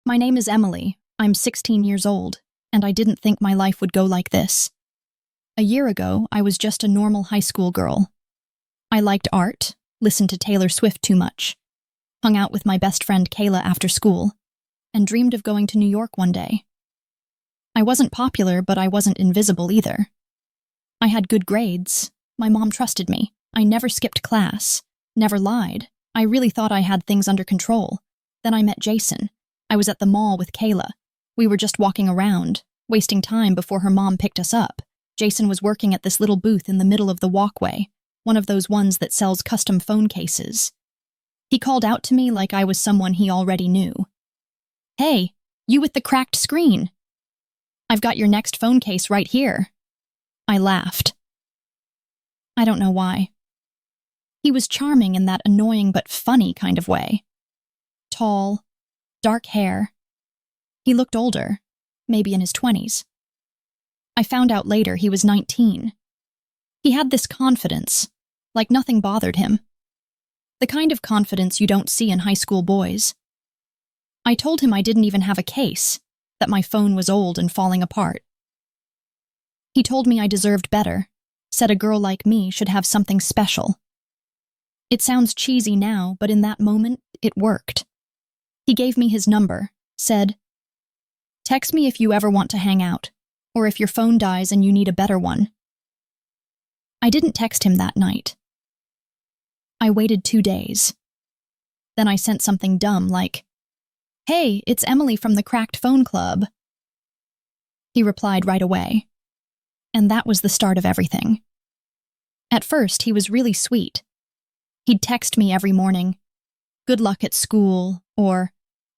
My name is Emily. I'm 16 years old, and I didn't think my life would go like this. A year ago, I was just a normal high school girl. I liked art, listened to Taylor Swift too much, hung out with my best friend Kayla after school, and dreamed of going to New York one day. I wasn't popular, but I wasn't invisible either. I had good grades. My mom trusted me. I never skipped class, never lied. I really thought I had things under control. Then I met Jason. I was at the mall with Kayla. We were just walking around, wasting time before her mom picked us up. Jason was working at this little booth in the middle of the walkway, one of those ones that sells custom phone cases. He called out to me like I was someone he already knew. "Hey, you with the cracked screen. I've got your next phone case right here." I laughed. I don't know why. He was charming in that annoying but funny kind of way. Tall, dark hair. He looked older, maybe in his 20s. I found out later he was 19. He had this confidence, like nothing bothered him. The kind of confidence you don't see in high school boys. I told him I didn't even have a case, that my phone was old and falling apart. He told me I deserved better, said a girl like me should have something special. It sounds cheesy now, but in that moment, it worked. He gave me his number, said, "Text me if you ever want to hang out, or if your phone dies and you need a better one." I didn't text him that night. I waited 2 days. Then I sent something dumb like, "Hey, it's Emily from the Cracked Phone Club." He replied right away. And that was the start of everything. At first, he was really sweet. He'd text me every morning, "Good luck at school," or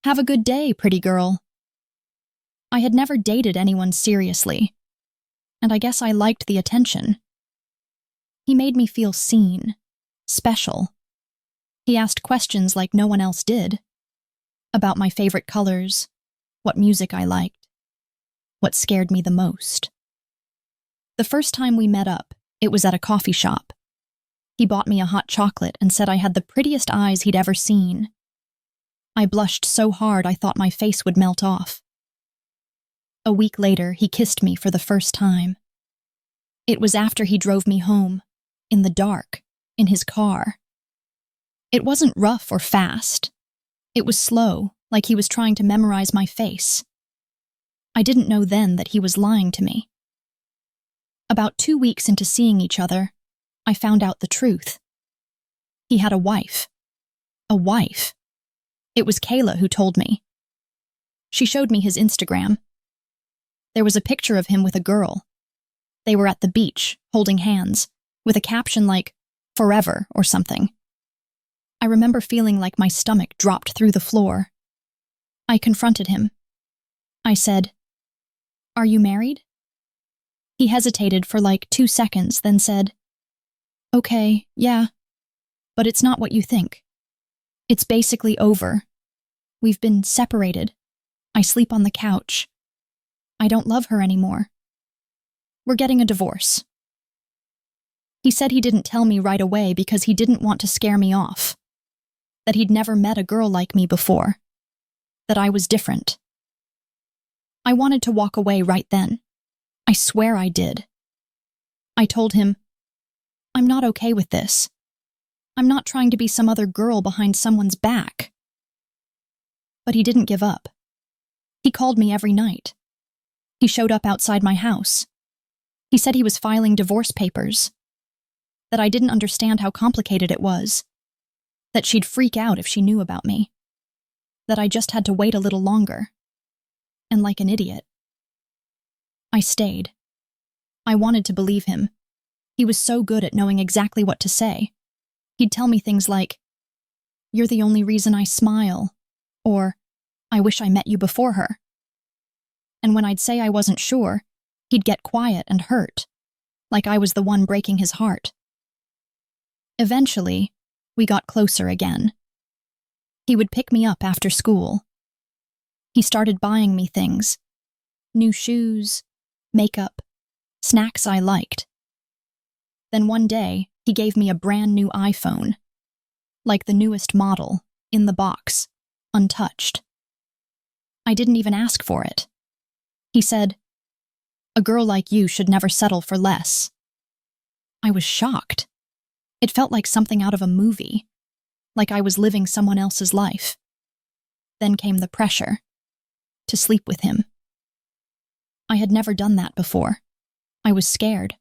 "Have a good day, pretty girl." I had never dated anyone seriously, and I guess I liked the attention. He made me feel seen, special. He asked questions like no one else did, about my favorite colors, what music I liked, what scared me the most. The first time we met up, it was at a coffee shop. He bought me a hot chocolate and said I had the prettiest eyes he'd ever seen. I blushed so hard I thought my face would melt off. A week later, he kissed me for the first time. It was after he drove me home, in the dark, in his car. It wasn't rough or fast. It was slow, like he was trying to memorize my face. I didn't know then that he was lying to me. About 2 weeks into seeing each other, I found out the truth. He had a wife. A wife. It was Kayla who told me. She showed me his Instagram. There was a picture of him with a girl. They were at the beach, holding hands, with a caption like, "Forever" or something. I remember feeling like my stomach dropped through the floor. I confronted him. I said, "Are you married?" He hesitated for like 2 seconds, then said, "Okay, yeah, but it's not what you think. It's basically over. We've been separated. I sleep on the couch. I don't love her anymore. We're getting a divorce." He said he didn't tell me right away because he didn't want to scare me off. That he'd never met a girl like me before. That I was different. I wanted to walk away right then. I swear I did. I told him, "I'm not okay with this. I'm not trying to be some other girl behind someone's back." But he didn't give up. He called me every night. He showed up outside my house. He said he was filing divorce papers. That I didn't understand how complicated it was. That she'd freak out if she knew about me. That I just had to wait a little longer. And like an idiot. I stayed. I wanted to believe him. He was so good at knowing exactly what to say. He'd tell me things like, "You're the only reason I smile," or "I wish I met you before her." And when I'd say I wasn't sure, he'd get quiet and hurt, like I was the one breaking his heart. Eventually, we got closer again. He would pick me up after school. He started buying me things. New shoes, makeup, snacks I liked. Then one day, he gave me a brand new iPhone. Like the newest model, in the box, untouched. I didn't even ask for it. He said, "A girl like you should never settle for less." I was shocked. It felt like something out of a movie, like I was living someone else's life. Then came the pressure to sleep with him. I had never done that before. I was scared.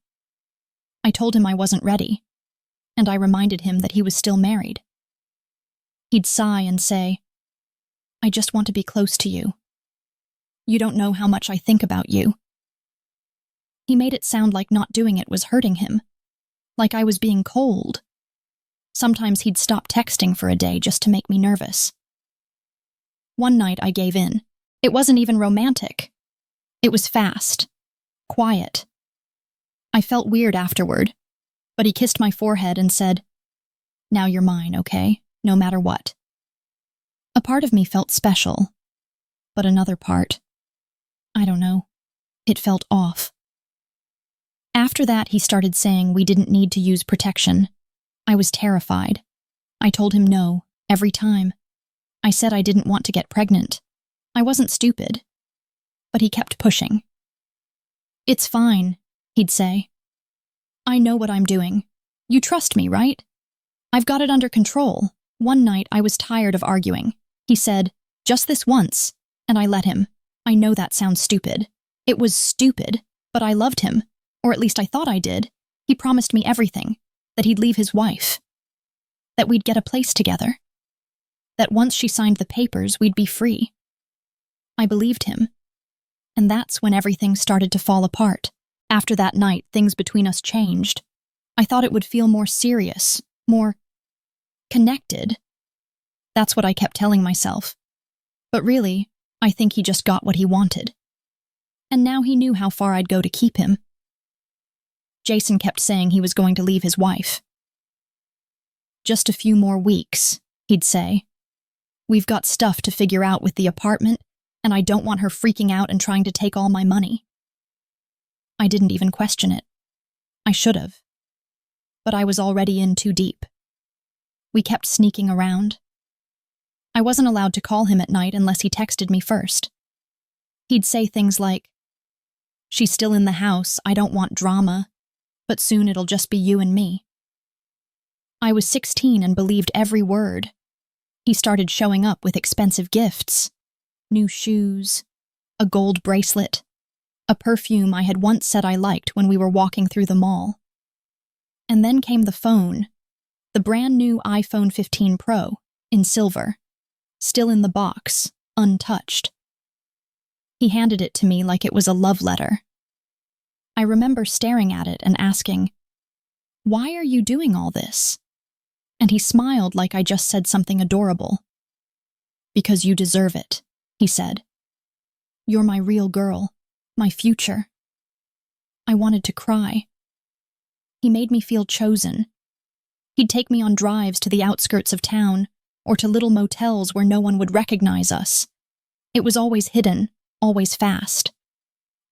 I told him I wasn't ready, and I reminded him that he was still married. He'd sigh and say, "I just want to be close to you. You don't know how much I think about you." He made it sound like not doing it was hurting him, like I was being cold. Sometimes he'd stop texting for a day just to make me nervous. One night I gave in. It wasn't even romantic. It was fast, quiet. I felt weird afterward, but he kissed my forehead and said, "Now you're mine, okay? No matter what." A part of me felt special, but another part, I don't know, it felt off. After that, he started saying we didn't need to use protection. I was terrified. I told him no, every time. I said I didn't want to get pregnant. I wasn't stupid. But he kept pushing. "It's fine," he'd say. "I know what I'm doing. You trust me, right? I've got it under control." One night I was tired of arguing. He said, "Just this once," and I let him. I know that sounds stupid. It was stupid, but I loved him, or at least I thought I did. He promised me everything, that he'd leave his wife, that we'd get a place together, that once she signed the papers, we'd be free. I believed him, and that's when everything started to fall apart. After that night, things between us changed. I thought it would feel more serious, more connected. That's what I kept telling myself. But really, I think he just got what he wanted. And now he knew how far I'd go to keep him. Jason kept saying he was going to leave his wife. "Just a few more weeks," he'd say. "We've got stuff to figure out with the apartment, and I don't want her freaking out and trying to take all my money." I didn't even question it. I should have. But I was already in too deep. We kept sneaking around. I wasn't allowed to call him at night unless he texted me first. He'd say things like, "She's still in the house, I don't want drama, but soon it'll just be you and me." I was 16 and believed every word. He started showing up with expensive gifts. New shoes, a gold bracelet, a perfume I had once said I liked when we were walking through the mall. And then came the phone, the brand new iPhone 15 Pro, in silver, still in the box, untouched. He handed it to me like it was a love letter. I remember staring at it and asking, "Why are you doing all this?" And he smiled like I just said something adorable. "Because you deserve it," he said. "You're my real girl, my future." I wanted to cry. He made me feel chosen. He'd take me on drives to the outskirts of town, or to little motels where no one would recognize us. It was always hidden, always fast.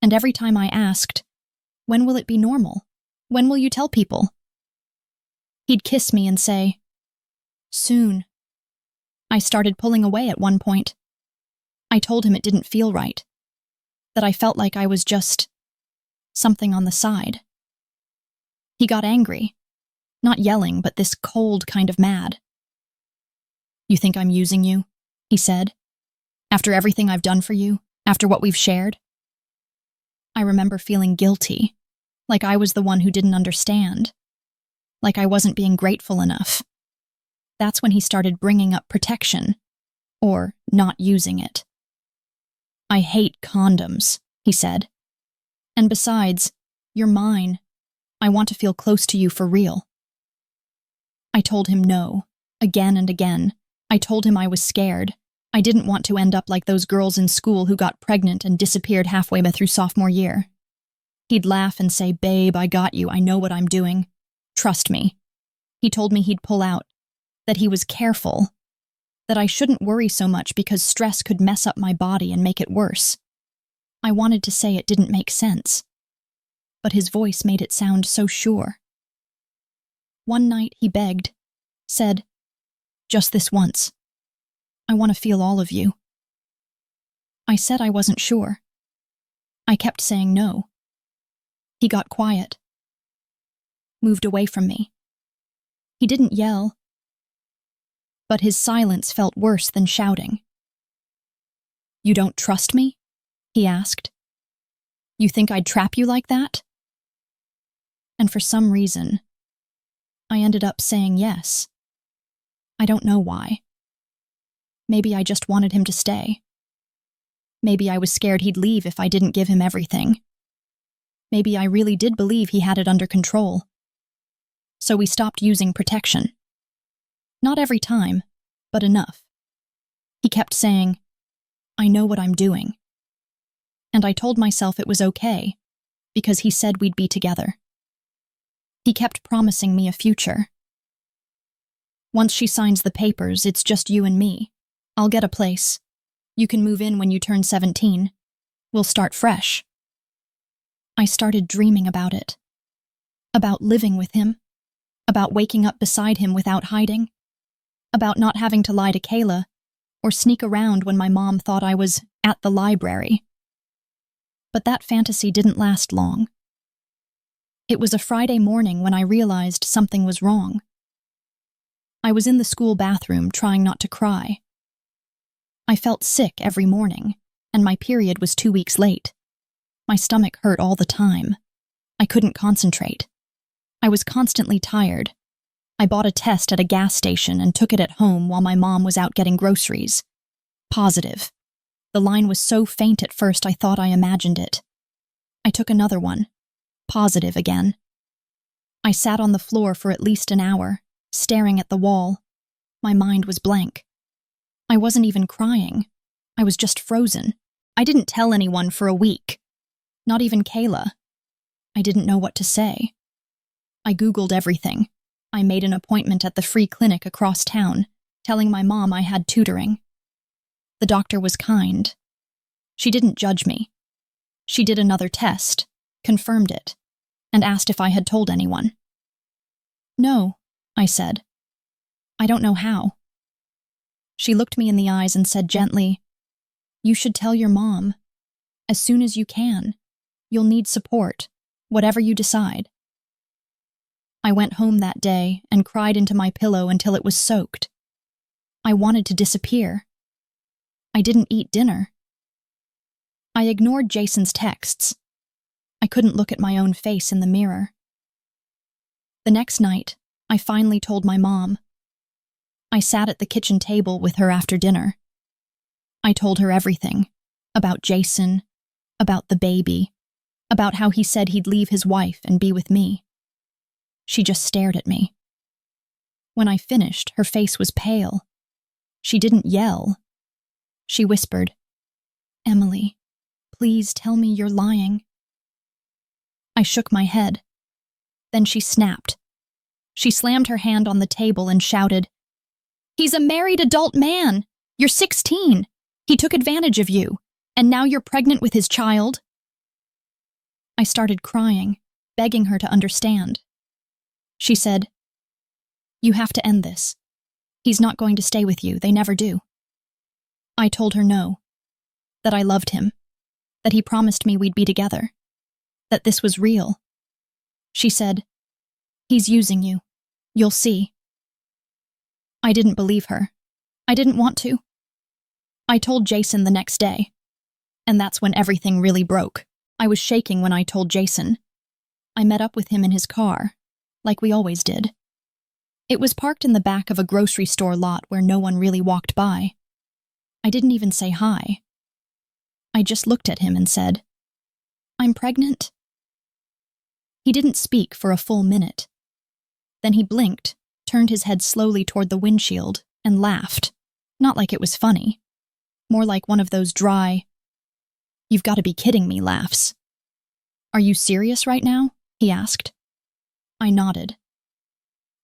And every time I asked, "When will it be normal? When will you tell people?" He'd kiss me and say, "Soon." I started pulling away at one point. I told him it didn't feel right, that I felt like I was just something on the side. He got angry, not yelling, but this cold kind of mad. "You think I'm using you?" he said. "After everything I've done for you, after what we've shared?" I remember feeling guilty, like I was the one who didn't understand, like I wasn't being grateful enough. That's when he started bringing up protection, or not using it. "I hate condoms," he said. "And besides, you're mine. I want to feel close to you for real." I told him no, again and again. I told him I was scared. I didn't want to end up like those girls in school who got pregnant and disappeared halfway through sophomore year. He'd laugh and say, "Babe, I got you. I know what I'm doing. Trust me." He told me he'd pull out, that he was careful, that I shouldn't worry so much because stress could mess up my body and make it worse. I wanted to say it didn't make sense, but his voice made it sound so sure. One night he begged, said, "Just this once. I want to feel all of you." I said I wasn't sure. I kept saying no. He got quiet. Moved away from me. He didn't yell, but his silence felt worse than shouting. "You don't trust me?" he asked. "You think I'd trap you like that?" And for some reason, I ended up saying yes. I don't know why. Maybe I just wanted him to stay. Maybe I was scared he'd leave if I didn't give him everything. Maybe I really did believe he had it under control. So we stopped using protection. Not every time, but enough. He kept saying, "I know what I'm doing." And I told myself it was okay, because he said we'd be together. He kept promising me a future. "Once she signs the papers, it's just you and me. I'll get a place. You can move in when you turn 17. We'll start fresh." I started dreaming about it. About living with him. About waking up beside him without hiding. About not having to lie to Kayla or sneak around when my mom thought I was at the library. But that fantasy didn't last long. It was a Friday morning when I realized something was wrong. I was in the school bathroom trying not to cry. I felt sick every morning, and my period was 2 weeks late. My stomach hurt all the time. I couldn't concentrate. I was constantly tired. I bought a test at a gas station and took it at home while my mom was out getting groceries. Positive. The line was so faint at first I thought I imagined it. I took another one. Positive again. I sat on the floor for at least an hour, staring at the wall. My mind was blank. I wasn't even crying. I was just frozen. I didn't tell anyone for a week. Not even Kayla. I didn't know what to say. I Googled everything. I made an appointment at the free clinic across town, telling my mom I had tutoring. The doctor was kind. She didn't judge me. She did another test, confirmed it, and asked if I had told anyone. "No," I said. "I don't know how." She looked me in the eyes and said gently, "You should tell your mom. As soon as you can. You'll need support, whatever you decide." I went home that day and cried into my pillow until it was soaked. I wanted to disappear. I didn't eat dinner. I ignored Jason's texts. I couldn't look at my own face in the mirror. The next night, I finally told my mom. I sat at the kitchen table with her after dinner. I told her everything. About Jason, about the baby, about how he said he'd leave his wife and be with me. She just stared at me. When I finished, her face was pale. She didn't yell. She whispered, "Emily, please tell me you're lying." I shook my head. Then she snapped. She slammed her hand on the table and shouted, "He's a married adult man! You're 16! He took advantage of you, and now you're pregnant with his child?" I started crying, begging her to understand. She said, "You have to end this. He's not going to stay with you, they never do." I told her no, that I loved him, that he promised me we'd be together, that this was real. She said, "He's using you. You'll see." I didn't believe her. I didn't want to. I told Jason the next day, and that's when everything really broke. I was shaking when I told Jason. I met up with him in his car, like we always did. It was parked in the back of a grocery store lot where no one really walked by. I didn't even say hi. I just looked at him and said, "I'm pregnant." He didn't speak for a full minute. Then he blinked, turned his head slowly toward the windshield, and laughed. Not like it was funny. More like one of those dry, "You've got to be kidding me" laughs. "Are you serious right now?" he asked. I nodded.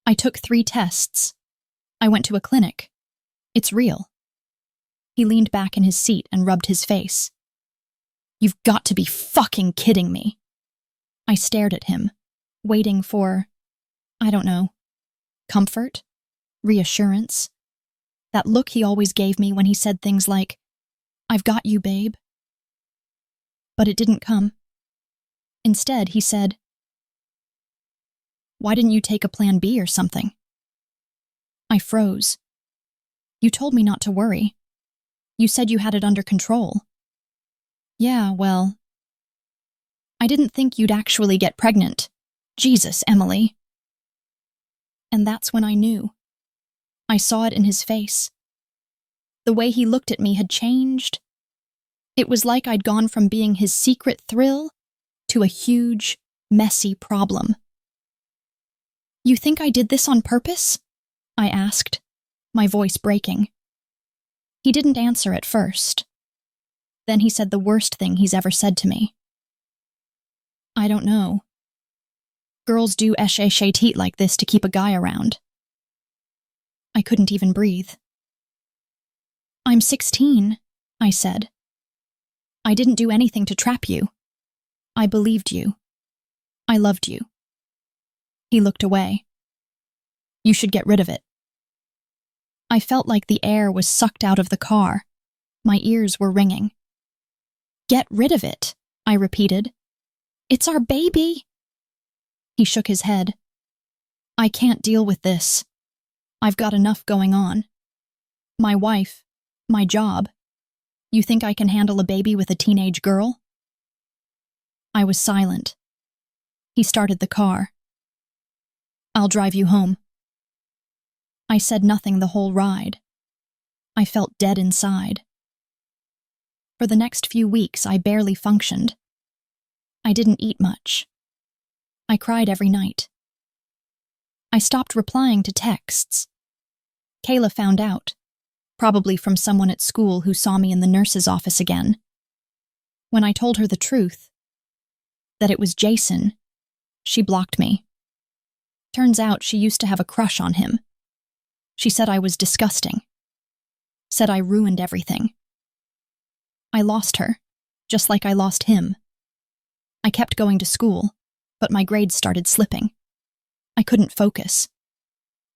I took 3 tests. I went to a clinic. It's real. He leaned back in his seat and rubbed his face. "You've got to be fucking kidding me." I stared at him, waiting for, I don't know, comfort, reassurance. That look he always gave me when he said things like, "I've got you, babe." But it didn't come. Instead, he said, "Why didn't you take a plan B or something?" I froze. "You told me not to worry. You said you had it under control." "Yeah, well, I didn't think you'd actually get pregnant. Jesus, Emily." And that's when I knew. I saw it in his face. The way he looked at me had changed. It was like I'd gone from being his secret thrill to a huge, messy problem. "You think I did this on purpose?" I asked, my voice breaking. He didn't answer at first. Then he said the worst thing he's ever said to me. "I don't know. Girls do esh-esh-teet like this to keep a guy around." I couldn't even breathe. "I'm 16, I said. "I didn't do anything to trap you. I believed you. I loved you." He looked away. "You should get rid of it." I felt like the air was sucked out of the car. My ears were ringing. "Get rid of it," I repeated. "It's our baby." He shook his head. "I can't deal with this. I've got enough going on. My wife, my job. You think I can handle a baby with a teenage girl?" I was silent. He started the car. "I'll drive you home." I said nothing the whole ride. I felt dead inside. For the next few weeks, I barely functioned. I didn't eat much. I cried every night. I stopped replying to texts. Kayla found out, probably from someone at school who saw me in the nurse's office again. When I told her the truth, that it was Jason, she blocked me. Turns out she used to have a crush on him. She said I was disgusting. Said I ruined everything. I lost her, just like I lost him. I kept going to school, but my grades started slipping. I couldn't focus.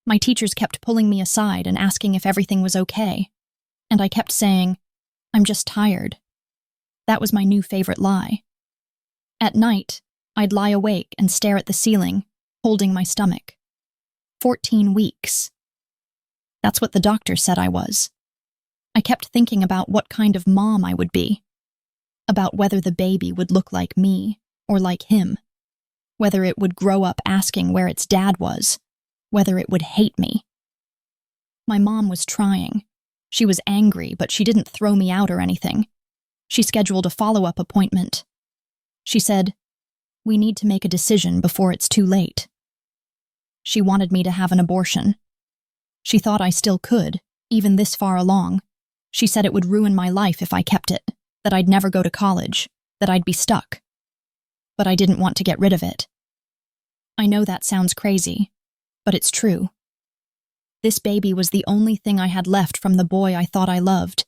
My teachers kept pulling me aside and asking if everything was okay, and I kept saying, "I'm just tired." That was my new favorite lie. At night, I'd lie awake and stare at the ceiling, holding my stomach. 14 weeks. That's what the doctor said I was. I kept thinking about what kind of mom I would be, about whether the baby would look like me or like him, whether it would grow up asking where its dad was, whether it would hate me. My mom was trying. She was angry, but she didn't throw me out or anything. She scheduled a follow-up appointment. She said, "We need to make a decision before it's too late." She wanted me to have an abortion. She thought I still could, even this far along. She said it would ruin my life if I kept it, that I'd never go to college, that I'd be stuck. But I didn't want to get rid of it. I know that sounds crazy, but it's true. This baby was the only thing I had left from the boy I thought I loved.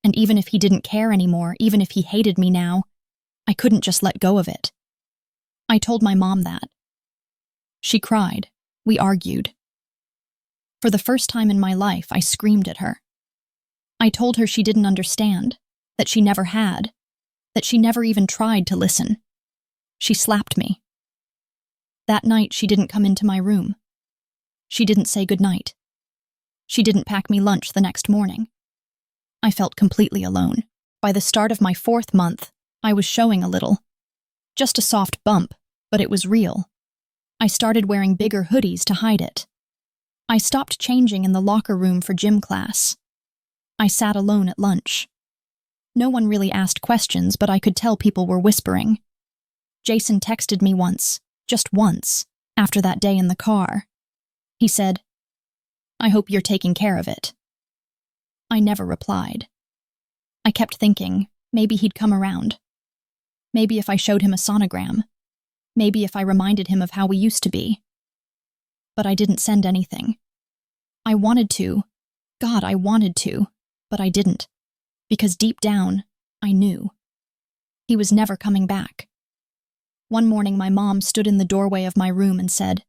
And even if he didn't care anymore, even if he hated me now, I couldn't just let go of it. I told my mom that. She cried. We argued. For the first time in my life, I screamed at her. I told her she didn't understand, that she never had, that she never even tried to listen. She slapped me. That night, she didn't come into my room. She didn't say goodnight. She didn't pack me lunch the next morning. I felt completely alone. By the start of my 4th month, I was showing a little. Just a soft bump, but it was real. I started wearing bigger hoodies to hide it. I stopped changing in the locker room for gym class. I sat alone at lunch. No one really asked questions, but I could tell people were whispering. Jason texted me once, just once, after that day in the car. He said, "I hope you're taking care of it." I never replied. I kept thinking, maybe he'd come around. Maybe if I showed him a sonogram. Maybe if I reminded him of how we used to be. But I didn't send anything. I wanted to. God, I wanted to. But I didn't. Because deep down, I knew. He was never coming back. One morning, my mom stood in the doorway of my room and said,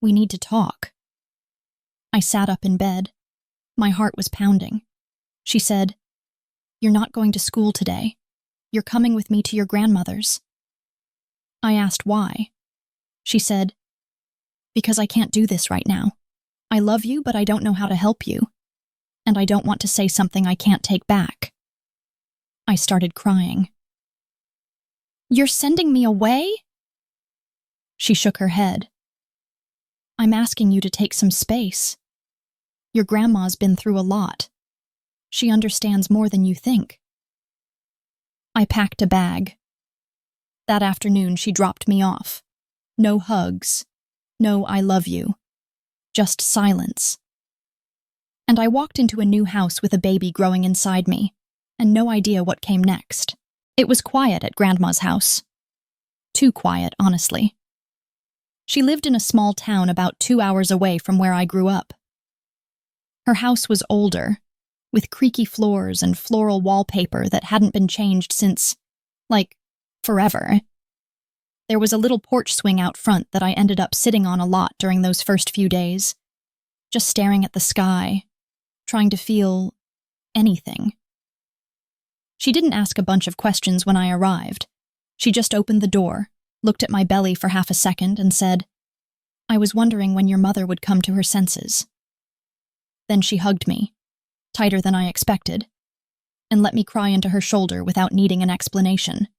"We need to talk." I sat up in bed. My heart was pounding. She said, "You're not going to school today. You're coming with me to your grandmother's." I asked why. She said, "Because I can't do this right now. I love you, but I don't know how to help you. And I don't want to say something I can't take back." I started crying. "You're sending me away?" She shook her head. "I'm asking you to take some space. Your grandma's been through a lot. She understands more than you think." I packed a bag. That afternoon, she dropped me off. No hugs. No "I love you." Just silence. And I walked into a new house with a baby growing inside me, and no idea what came next. It was quiet at Grandma's house. Too quiet, honestly. She lived in a small town about 2 hours away from where I grew up. Her house was older, with creaky floors and floral wallpaper that hadn't been changed since, forever. There was a little porch swing out front that I ended up sitting on a lot during those first few days, just staring at the sky, trying to feel anything. She didn't ask a bunch of questions when I arrived. She just opened the door, looked at my belly for half a second, and said, "I was wondering when your mother would come to her senses." Then she hugged me, tighter than I expected, and let me cry into her shoulder without needing an explanation.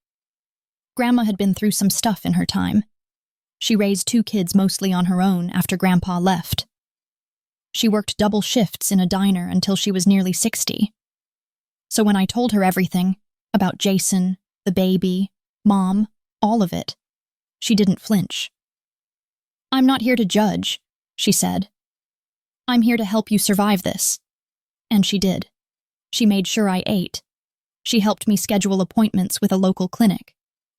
Grandma had been through some stuff in her time. She raised 2 kids mostly on her own after Grandpa left. She worked double shifts in a diner until she was nearly 60. So when I told her everything, about Jason, the baby, Mom, all of it, she didn't flinch. "I'm not here to judge," she said. "I'm here to help you survive this." And she did. She made sure I ate. She helped me schedule appointments with a local clinic.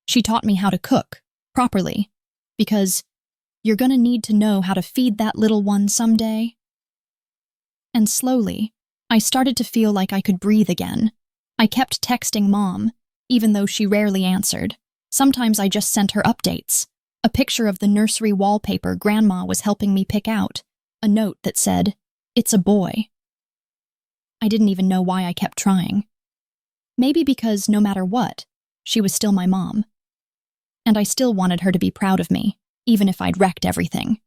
She taught me how to cook, properly, because you're gonna need to know how to feed that little one someday. And slowly, I started to feel like I could breathe again. I kept texting Mom, even though she rarely answered. Sometimes I just sent her updates, a picture of the nursery wallpaper Grandma was helping me pick out, a note that said, "It's a boy." I didn't even know why I kept trying. Maybe because no matter what, she was still my mom. And I still wanted her to be proud of me, even if I'd wrecked everything.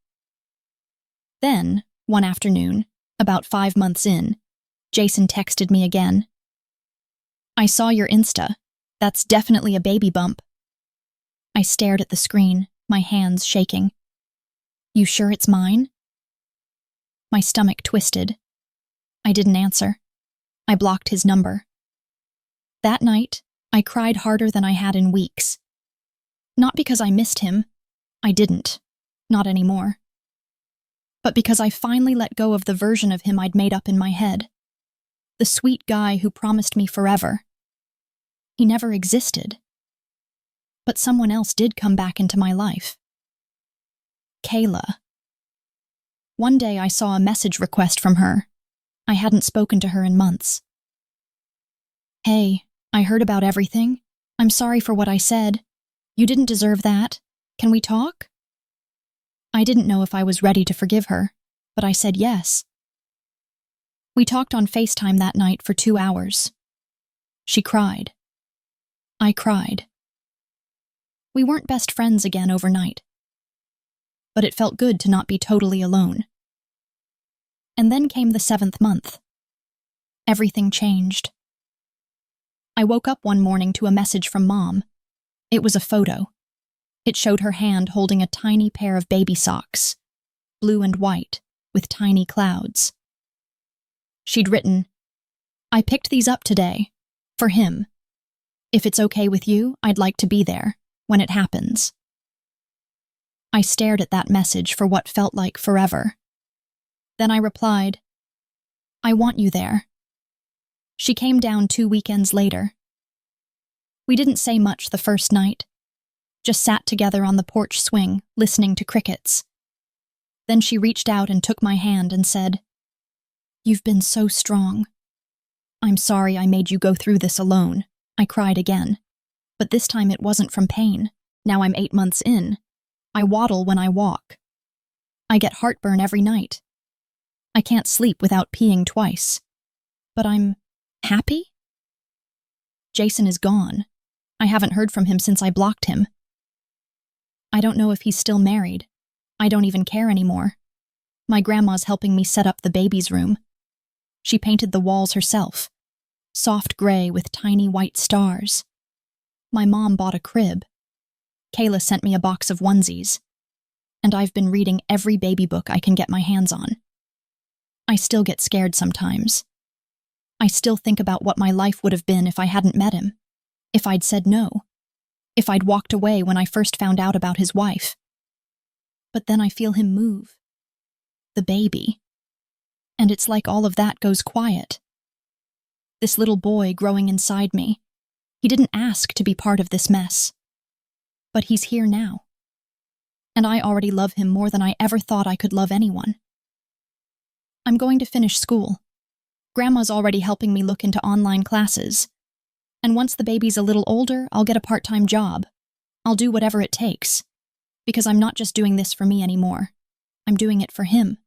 Then, one afternoon, about 5 months in, Jason texted me again. "I saw your Insta. That's definitely a baby bump." I stared at the screen, my hands shaking. "You sure it's mine?" My stomach twisted. I didn't answer. I blocked his number. That night, I cried harder than I had in weeks. Not because I missed him. I didn't. Not anymore. But because I finally let go of the version of him I'd made up in my head. The sweet guy who promised me forever. He never existed. But someone else did come back into my life. Kayla. One day I saw a message request from her. I hadn't spoken to her in months. "Hey, I heard about everything. I'm sorry for what I said. You didn't deserve that. Can we talk?" I didn't know if I was ready to forgive her, but I said yes. We talked on FaceTime that night for 2 hours. She cried. I cried. We weren't best friends again overnight. But it felt good to not be totally alone. And then came the 7th month. Everything changed. I woke up one morning to a message from Mom. It was a photo. It showed her hand holding a tiny pair of baby socks, blue and white, with tiny clouds. She'd written, "I picked these up today, for him. If it's okay with you, I'd like to be there, when it happens." I stared at that message for what felt like forever. Then I replied, "I want you there." She came down 2 weekends later. We didn't say much the first night, just sat together on the porch swing, listening to crickets. Then she reached out and took my hand and said, "You've been so strong. I'm sorry I made you go through this alone." I cried again, but this time it wasn't from pain. Now I'm 8 months in. I waddle when I walk. I get heartburn every night. I can't sleep without peeing twice. But I'm happy? Jason is gone. I haven't heard from him since I blocked him. I don't know if he's still married. I don't even care anymore. My grandma's helping me set up the baby's room. She painted the walls herself, soft gray with tiny white stars. My mom bought a crib. Kayla sent me a box of onesies. And I've been reading every baby book I can get my hands on. I still get scared sometimes. I still think about what my life would have been if I hadn't met him, if I'd said no, if I'd walked away when I first found out about his wife. But then I feel him move. The baby. And it's like all of that goes quiet. This little boy growing inside me, he didn't ask to be part of this mess. But he's here now. And I already love him more than I ever thought I could love anyone. I'm going to finish school. Grandma's already helping me look into online classes. And once the baby's a little older, I'll get a part-time job. I'll do whatever it takes. Because I'm not just doing this for me anymore. I'm doing it for him.